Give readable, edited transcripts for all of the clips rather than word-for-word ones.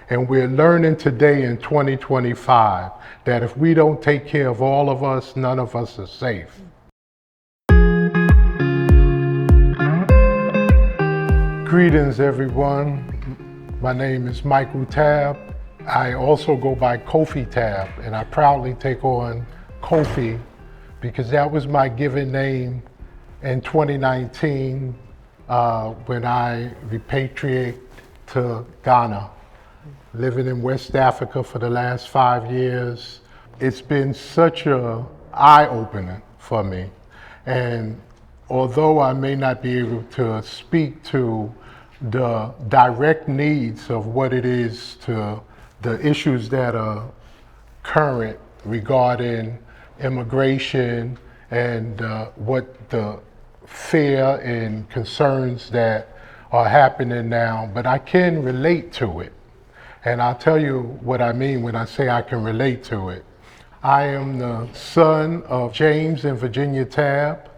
And we're learning today in 2025 that if we don't take care of all of us, none of us are safe. Greetings, everyone. My name is Michael Tabb. I also go by Kofi Tabb, and I proudly take on Kofi because that was my given name in 2019 when I repatriated to Ghana, living in West Africa for the last 5 years. It's been such an eye-opener for me. And although I may not be able to speak to the direct needs of what it is to the issues that are current regarding immigration and what the fear and concerns that are happening now, but I can relate to it. And I'll tell you what I mean when I say I can relate to it. I am the son of James and Virginia Tabb.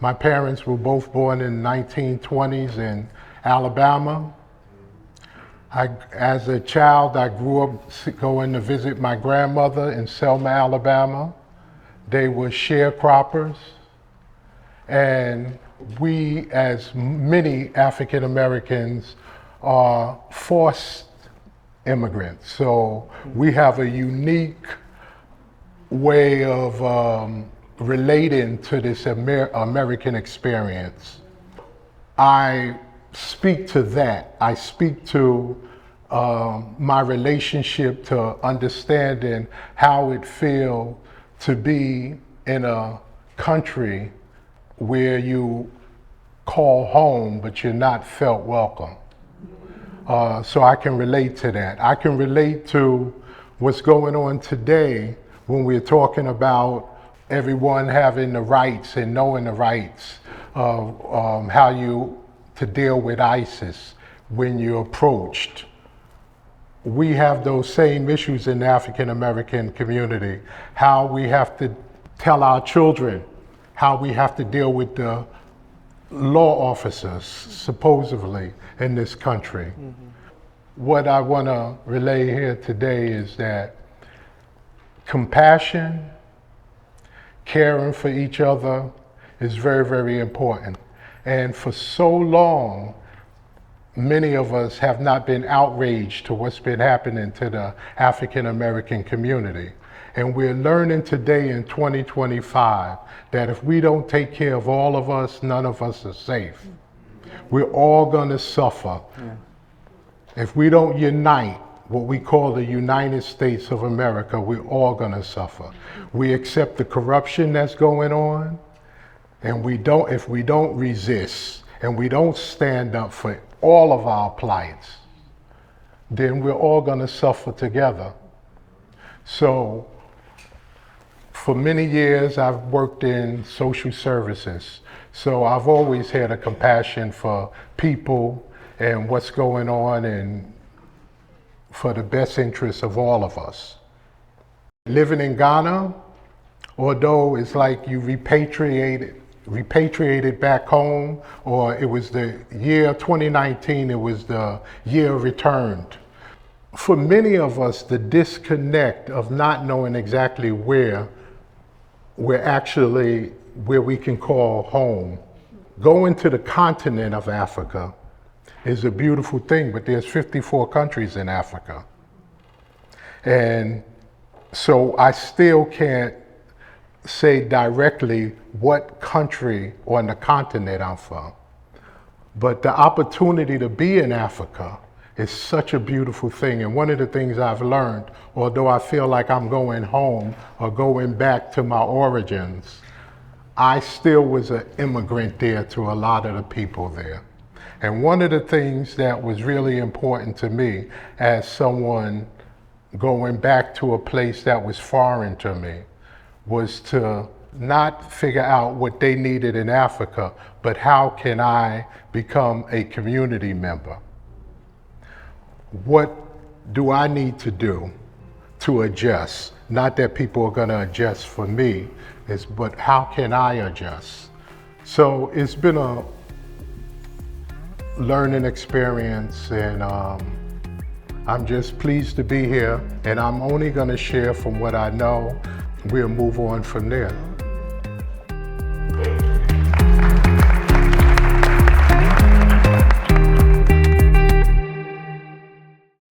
My parents were both born in the 1920s in Alabama. As a child, I grew up going to visit my grandmother in Selma, Alabama. They were sharecroppers. And we, as many African Americans, are forced immigrants. So we have a unique way of relating to this American experience. I speak to that. I speak to my relationship to understanding how it feels to be in a country where you call home, but you're not felt welcome. So I can relate to that. I can relate to what's going on today when we're talking about everyone having the rights and knowing the rights of how you to deal with ISIS when you're approached. We have those same issues in the African American community, how we have to tell our children how we have to deal with the law officers, supposedly, in this country. Mm-hmm. What I want to relay here today is that compassion, caring for each other is very, very important. And for so long, many of us have not been outraged to what's been happening to the African American community. And we're learning today in 2025 that if we don't take care of all of us, none of us are safe. We're all gonna suffer. Yeah. If we don't unite, what we call the United States of America, we're all gonna suffer. We accept the corruption that's going on, and if we don't resist, and we don't stand up for all of our plights, then we're all gonna suffer together. So, for many years, I've worked in social services. So I've always had a compassion for people and what's going on and for the best interests of all of us. Living in Ghana, although it's like you repatriated back home, or it was the year 2019, it was the year returned. For many of us, the disconnect of not knowing exactly where we can call home. Going to the continent of Africa is a beautiful thing, but there's 54 countries in Africa. And so I still can't say directly what country on the continent I'm from. But the opportunity to be in Africa is such a beautiful thing. And one of the things I've learned, although I feel like I'm going home or going back to my origins, I still was an immigrant there to a lot of the people there. And one of the things that was really important to me as someone going back to a place that was foreign to me was to not figure out what they needed in Africa, but how can I become a community member? What do I need to do to adjust? Not that people are going to adjust for me, but how can I adjust? So it's been a learning experience, and I'm just pleased to be here, and I'm only going to share from what I know. We'll move on from there.